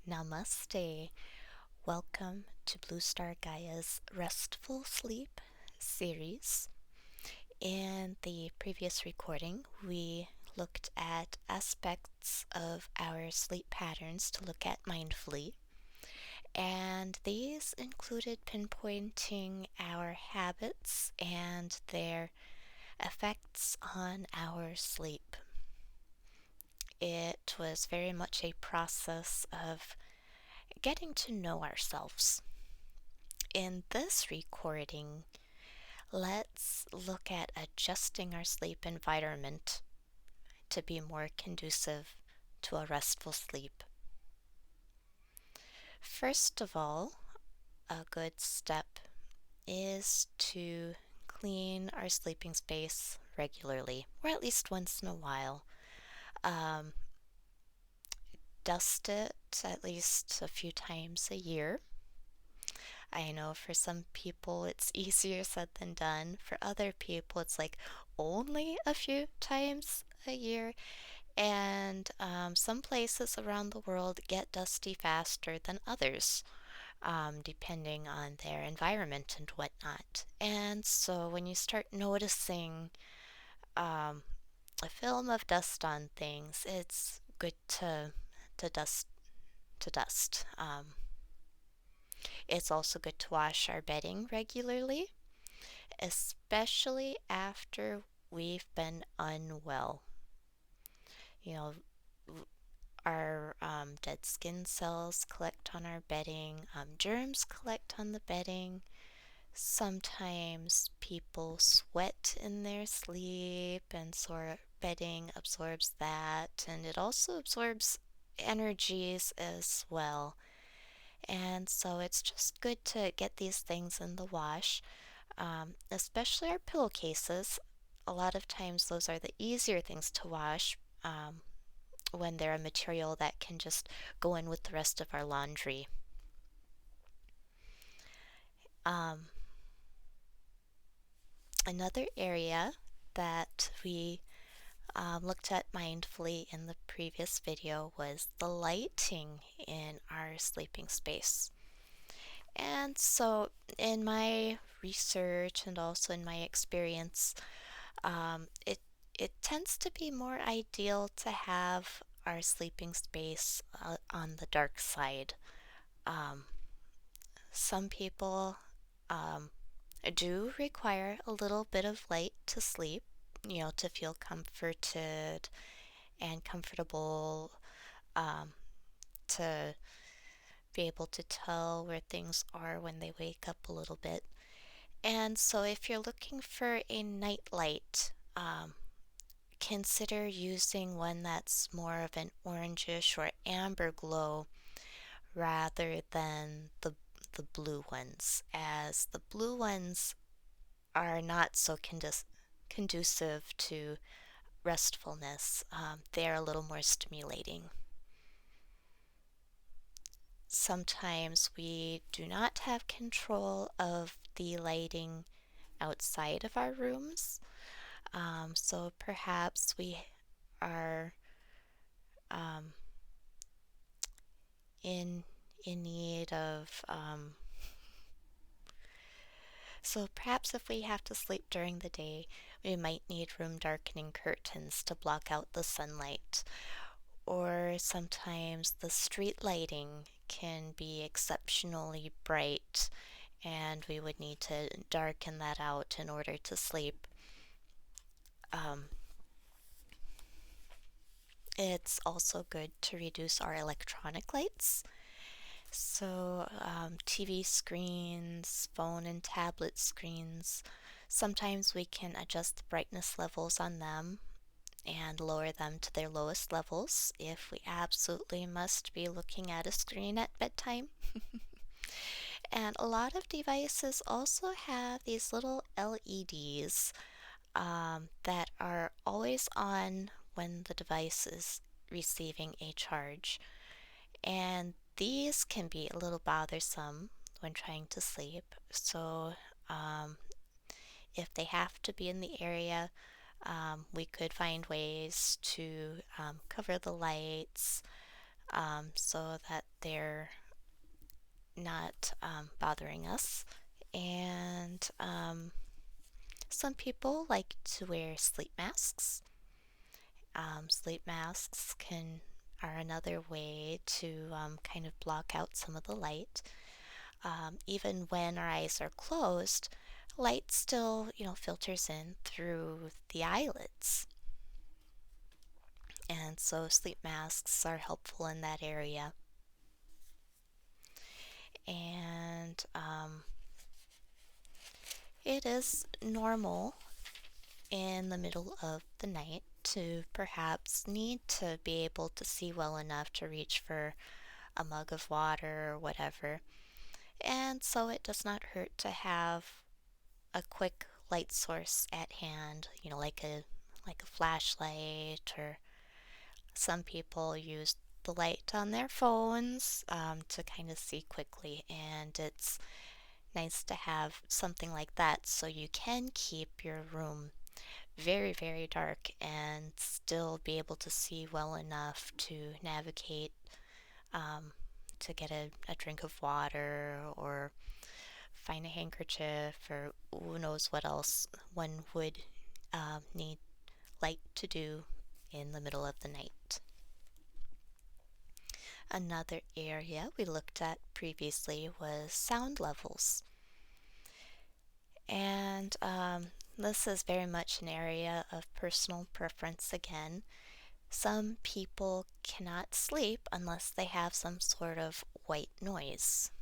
Namaste. Welcome to Blue Star Gaia's Restful Sleep series. In the previous recording, we looked at aspects of our sleep patterns to look at mindfully, and these included pinpointing our habits and their effects on our sleep. It was very much a process of getting to know ourselves. In this recording, let's look at adjusting our sleep environment to be more conducive to a restful sleep. First of all, a good step is to clean our sleeping space regularly, or at least once in a while. Um, dust it at least a few times a year. I know for some people it's easier said than done. For other people, it's like only a few times a year. And some places around the world get dusty faster than others, depending on their environment and whatnot. And so when you start noticing um, a film of dust on things, it's good to dust to dust. It's also good to wash our bedding regularly, especially after we've been unwell. You know, our dead skin cells collect on our bedding, germs collect on the bedding. Sometimes people sweat in their sleep, and so our bedding absorbs that, and it also absorbs energies as well. And so it's just good to get these things in the wash, especially our pillowcases. A lot of times, those are the easier things to wash when they're a material that can just go in with the rest of our laundry. Um, Another area that we looked at mindfully in the previous video was the lighting in our sleeping space. And so, in my research and also in my experience, it tends to be more ideal to have our sleeping space on the dark side. Um, some people um, do require a little bit of light to sleep, to feel comforted and comfortable, um, to be able to tell where things are when they wake up a little bit. And so, if you're looking for a night light, consider using one that's more of an orangish or amber glow rather than the blue ones, as the blue ones are not so conducive to restfulness. They're a little more stimulating. Sometimes we do not have control of the lighting outside of our rooms, so perhaps we are um, in in need of so perhaps if we have to sleep during the day, we might need room darkening curtains to block out the sunlight. Or sometimes the street lighting can be exceptionally bright, and we would need to darken that out in order to sleep. Um, it's also good to reduce our electronic lights. So, TV screens, phone and tablet screens, sometimes we can adjust the brightness levels on them and lower them to their lowest levels if we absolutely must be looking at a screen at bedtime. And a lot of devices also have these little LEDs that are always on when the device is receiving a charge. And these can be a little bothersome when trying to sleep. So, um, if they have to be in the area, we could find ways to cover the lights, so that they're not bothering us. And some people like to wear sleep masks. Sleep masks can are another way to kind of block out some of the light. Even when our eyes are closed, light still, filters in through the eyelids. And so sleep masks are helpful in that area. And it is normal in the middle of the night to perhaps need to be able to see well enough to reach for a mug of water or whatever. And so it does not hurt to have a quick light source at hand, like a flashlight, or some people use the light on their phones to kind of see quickly, and it's nice to have something like that so you can keep your room very, very dark and still be able to see well enough to navigate, um, to get a drink of water or find a handkerchief or who knows what else one would need light to do in the middle of the night. Another area we looked at previously was sound levels. And this is very much an area of personal preference again. Some people cannot sleep unless they have some sort of white noise.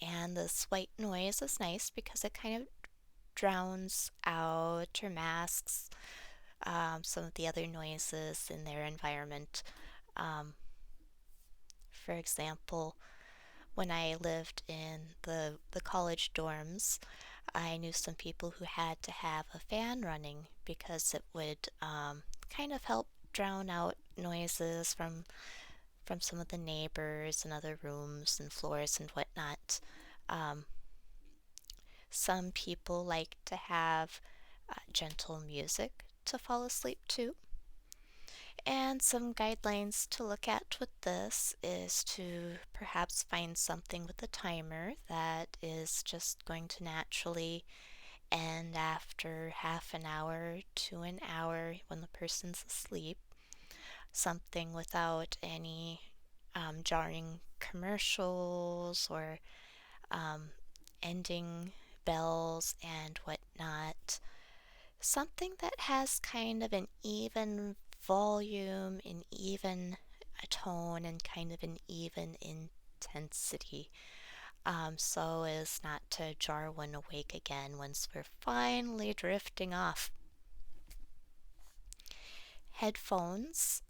And this white noise is nice because it kind of drowns out or masks some of the other noises in their environment. Um, for example, when I lived in the college dorms, I knew some people who had to have a fan running because it would kind of help drown out noises from some of the neighbors and other rooms and floors and whatnot. Um, some people like to have gentle music to fall asleep to. And some guidelines to look at with this is to perhaps find something with a timer that is just going to naturally end after half an hour to an hour when the person's asleep. Something without any jarring commercials or um, ending bells and whatnot. Something that has kind of an even volume, an even tone, and kind of an even intensity, so as not to jar one awake again once we're finally drifting off. Headphones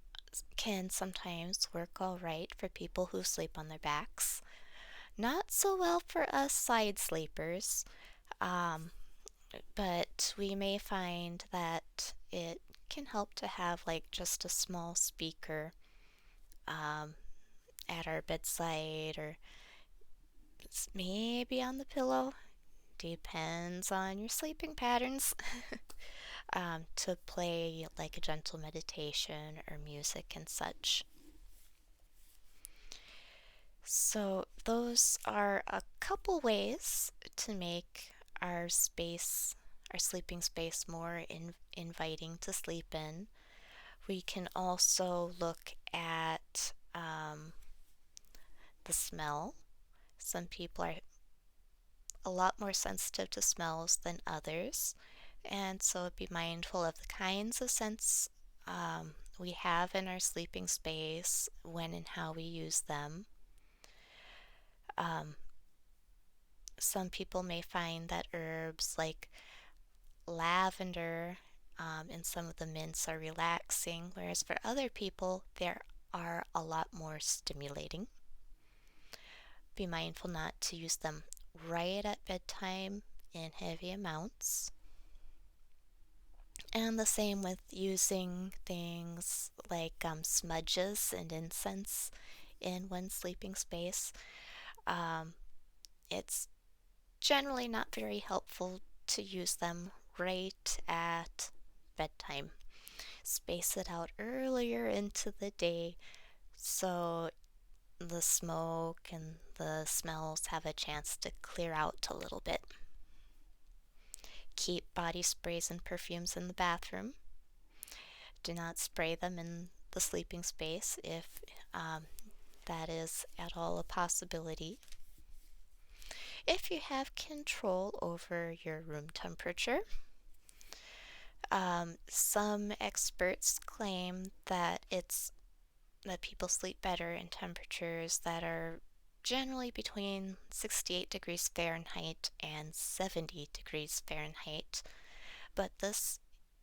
can sometimes work all right for people who sleep on their backs. Not so well for us side sleepers, um, but we may find that it can help to have like just a small speaker um, at our bedside or maybe on the pillow. Depends on your sleeping patterns. To play like a gentle meditation or music and such. So, those are a couple ways to make our space, our sleeping space, more inviting to sleep in. We can also look at the smell. Some people are a lot more sensitive to smells than others, and so be mindful of the kinds of scents we have in our sleeping space, when and how we use them. Um, some people may find that herbs like lavender and some of the mints are relaxing, whereas for other people, they are a lot more stimulating. Be mindful not to use them right at bedtime in heavy amounts. And the same with using things like smudges and incense in one's sleeping space. Um, it's generally not very helpful to use them right at bedtime. Space it out earlier into the day so the smoke and the smells have a chance to clear out a little bit. Keep body sprays and perfumes in the bathroom. Do not spray them in the sleeping space if um, that is at all a possibility. If you have control over your room temperature, some experts claim that people sleep better in temperatures that are generally between 68 degrees Fahrenheit and 70 degrees Fahrenheit, but this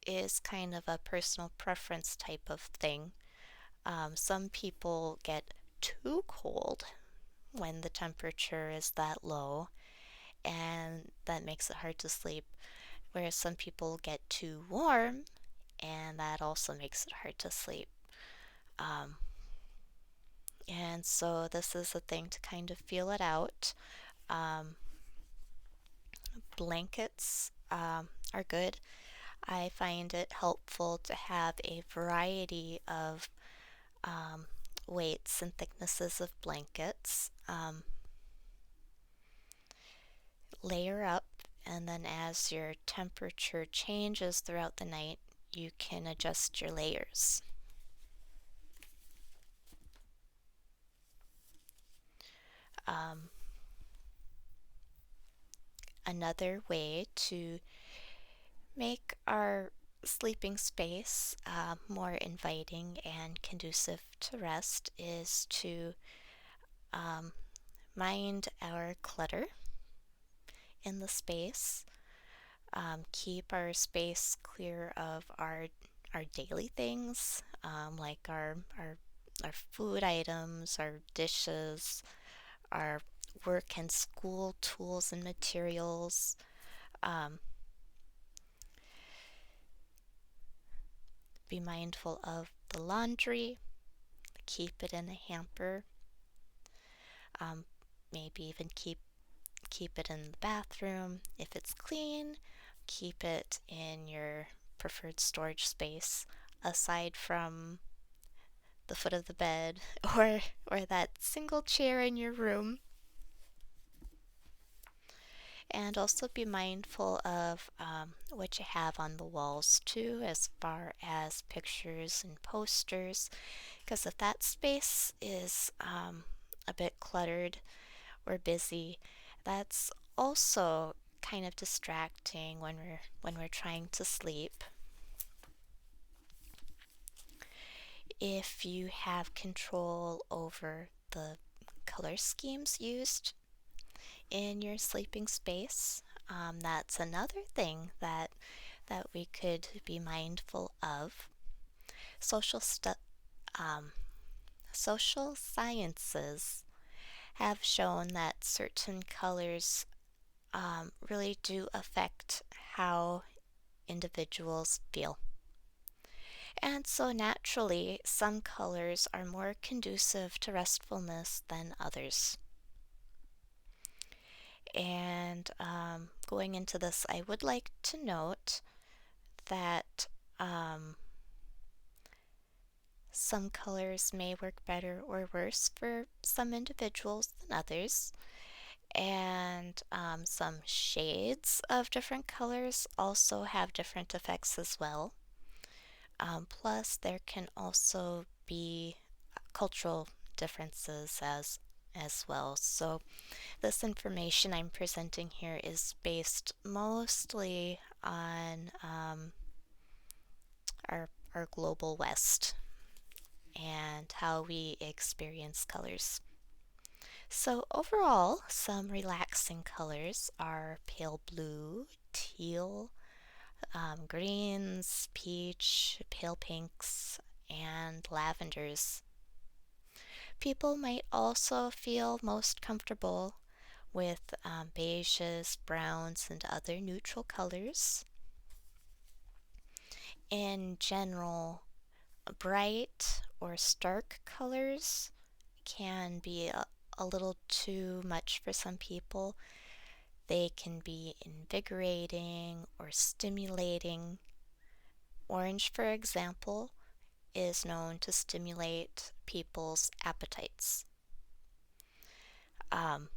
is kind of a personal preference type of thing. Some people get too cold when the temperature is that low, and that makes it hard to sleep, whereas some people get too warm, and that also makes it hard to sleep. Um, and so this is a thing to kind of feel it out. Um, Blankets are good. I find it helpful to have a variety of um, weights and thicknesses of blankets. Layer up, and then as your temperature changes throughout the night, you can adjust your layers. Um, Another way to make our sleeping space more inviting and conducive to rest is to um, mind our clutter in the space. Keep our space clear of our daily things, like our food items, our dishes, our work and school tools and materials. Um, be mindful of the laundry. Keep it in a hamper. Um, Maybe even keep it in the bathroom. If it's clean, keep it in your preferred storage space, aside from the foot of the bed or that single chair in your room. And also be mindful of what you have on the walls too, as far as pictures and posters, because if that space is a bit cluttered or busy, that's also kind of distracting when we're trying to sleep. If you have control over the color schemes used in your sleeping space, that's another thing that we could be mindful of. Social stu- um, Social sciences have shown that certain colors really do affect how individuals feel. And so naturally, some colors are more conducive to restfulness than others. And going into this, I would like to note that um, some colors may work better or worse for some individuals than others. And some shades of different colors also have different effects as well. Plus, there can also be cultural differences as well. So, this information I'm presenting here is based mostly on our global West and how we experience colors. So, overall, some relaxing colors are pale blue, teal, greens, peach, pale pinks, and lavenders. People might also feel most comfortable with beiges, browns, and other neutral colors. In general, bright or stark colors can be a little too much for some people. They can be invigorating or stimulating. Orange, for example, is known to stimulate people's appetites. Um,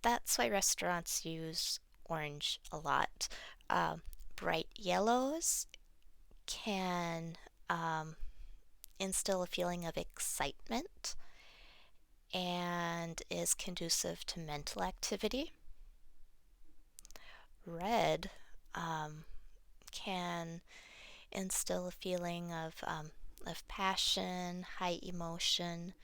that's why restaurants use orange a lot. Um, Bright yellows can instill a feeling of excitement and is conducive to mental activity. Red can instill a feeling of passion, high emotion.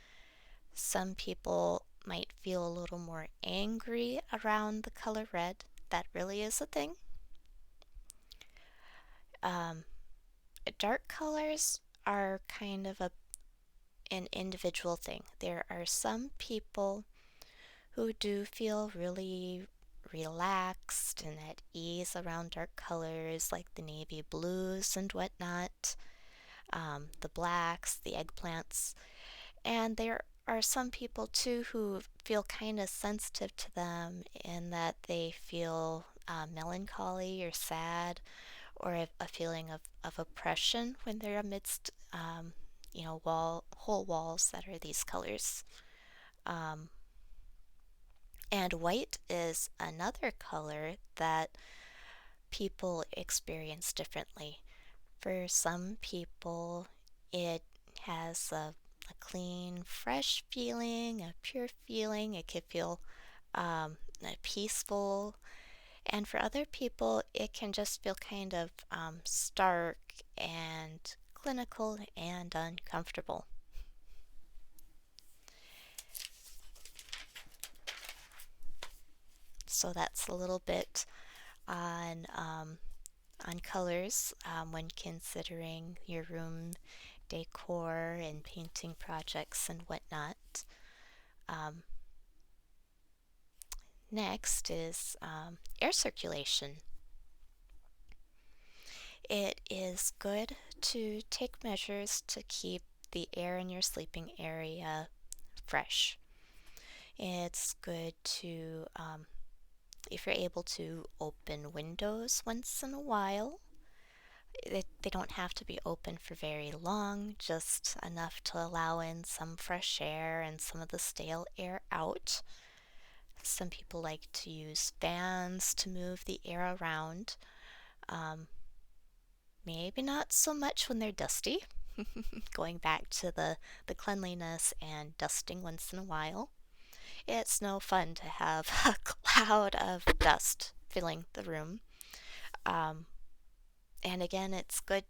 Some people might feel a little more angry around the color red. That really is a thing. Um, Dark colors are kind of an individual thing. There are some people who do feel really relaxed and at ease around dark colors like the navy blues and whatnot, the blacks, the eggplants. And there are some people too who feel kind of sensitive to them in that they feel melancholy or sad or a feeling of oppression when they're amidst, whole walls that are these colors. Um, and white is another color that people experience differently. For some people, it has a clean, fresh feeling, a pure feeling. It could feel peaceful. And for other people, it can just feel kind of stark and clinical and uncomfortable. So that's a little bit on colors when considering your room decor and painting projects and whatnot. Um, Next is air circulation. It is good to take measures to keep the air in your sleeping area fresh. It's good to, if you're able to, open windows once in a while. They don't have to be open for very long, just enough to allow in some fresh air and some of the stale air out. Some people like to use fans to move the air around. Um, Maybe not so much when they're dusty, going back to the cleanliness and dusting once in a while. It's no fun to have a cloud of dust filling the room. Um, and again, it's good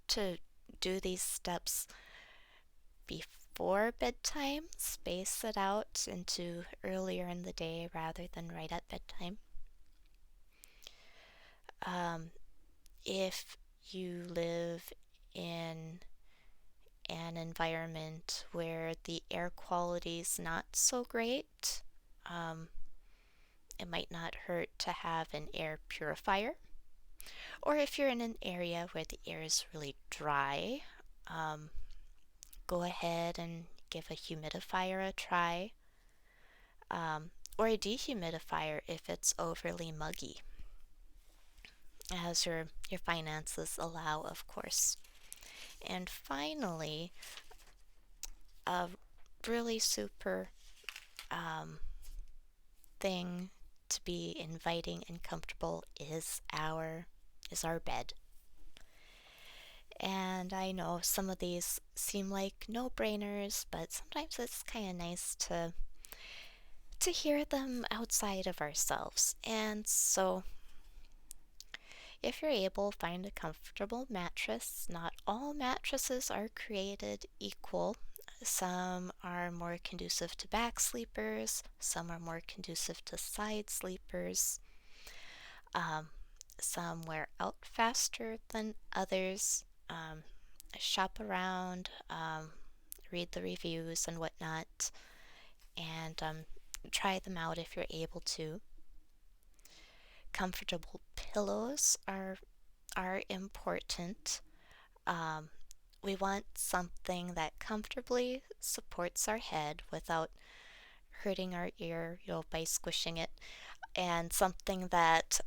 to do these steps before bedtime, space it out into earlier in the day rather than right at bedtime. Um, if you live in an environment where the air quality is not so great, um, it might not hurt to have an air purifier. Or if you're in an area where the air is really dry, um, go ahead and give a humidifier a try, or a dehumidifier if it's overly muggy, as your finances allow, of course. And finally, a really super um, thing to be inviting and comfortable is our bed. And I know some of these seem like no-brainers, but sometimes it's kind of nice to hear them outside of ourselves. And so if you're able, find a comfortable mattress. Not all mattresses are created equal. Some are more conducive to back sleepers, some are more conducive to side sleepers. Um, some wear out faster than others. Shop around, read the reviews and whatnot, and try them out if you're able to. Comfortable pillows are important. Um, we want something that comfortably supports our head without hurting our ear, by squishing it, and something that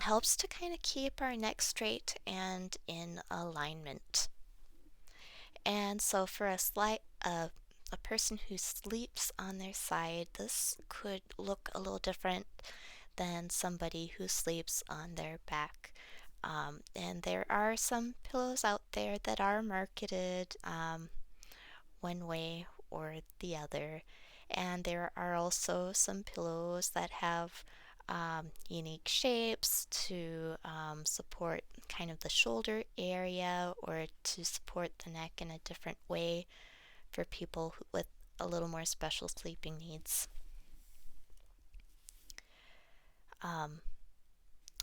helps to kind of keep our neck straight and in alignment. And so for a a person who sleeps on their side, this could look a little different than somebody who sleeps on their back. And there are some pillows out there that are marketed one way or the other. And there are also some pillows that have unique shapes to support kind of the shoulder area or to support the neck in a different way for people with a little more special sleeping needs. Um,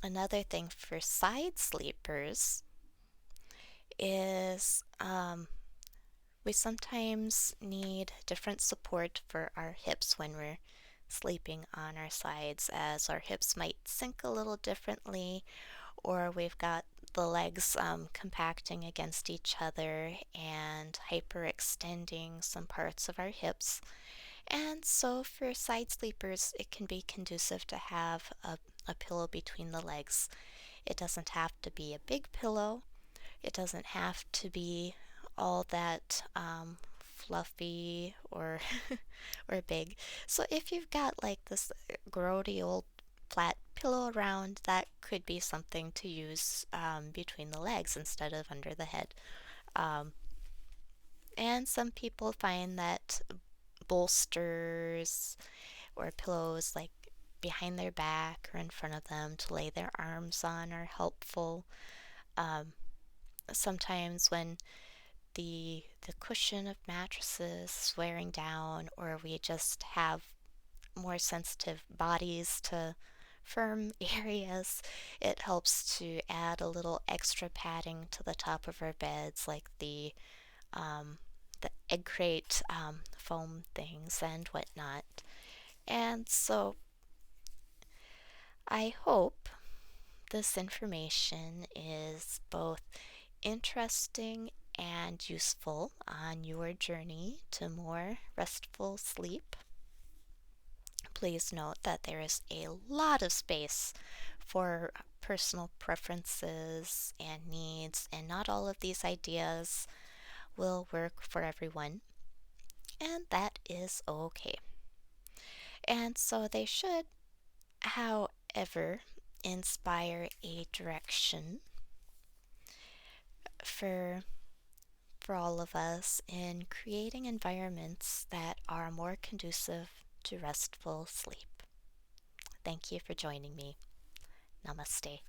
Another thing for side sleepers is we sometimes need different support for our hips when we're sleeping on our sides, as our hips might sink a little differently, or we've got the legs compacting against each other and hyperextending some parts of our hips. And so for side sleepers, it can be conducive to have a pillow between the legs. It doesn't have to be a big pillow. It doesn't have to be all that fluffy or or big. So if you've got like this grody old flat pillow around, that could be something to use between the legs instead of under the head. Um, and some people find that bolsters or pillows like behind their back or in front of them to lay their arms on are helpful. Um, Sometimes when the cushion of mattresses is wearing down, or we just have more sensitive bodies to firm areas, it helps to add a little extra padding to the top of our beds, like the egg crate foam things and whatnot. And so I hope this information is both interesting and useful on your journey to more restful sleep. Please note that there is a lot of space for personal preferences and needs, and not all of these ideas will work for everyone, and that is okay. And so they should, however, inspire a direction for all of us in creating environments that are more conducive to restful sleep. Thank you for joining me. Namaste.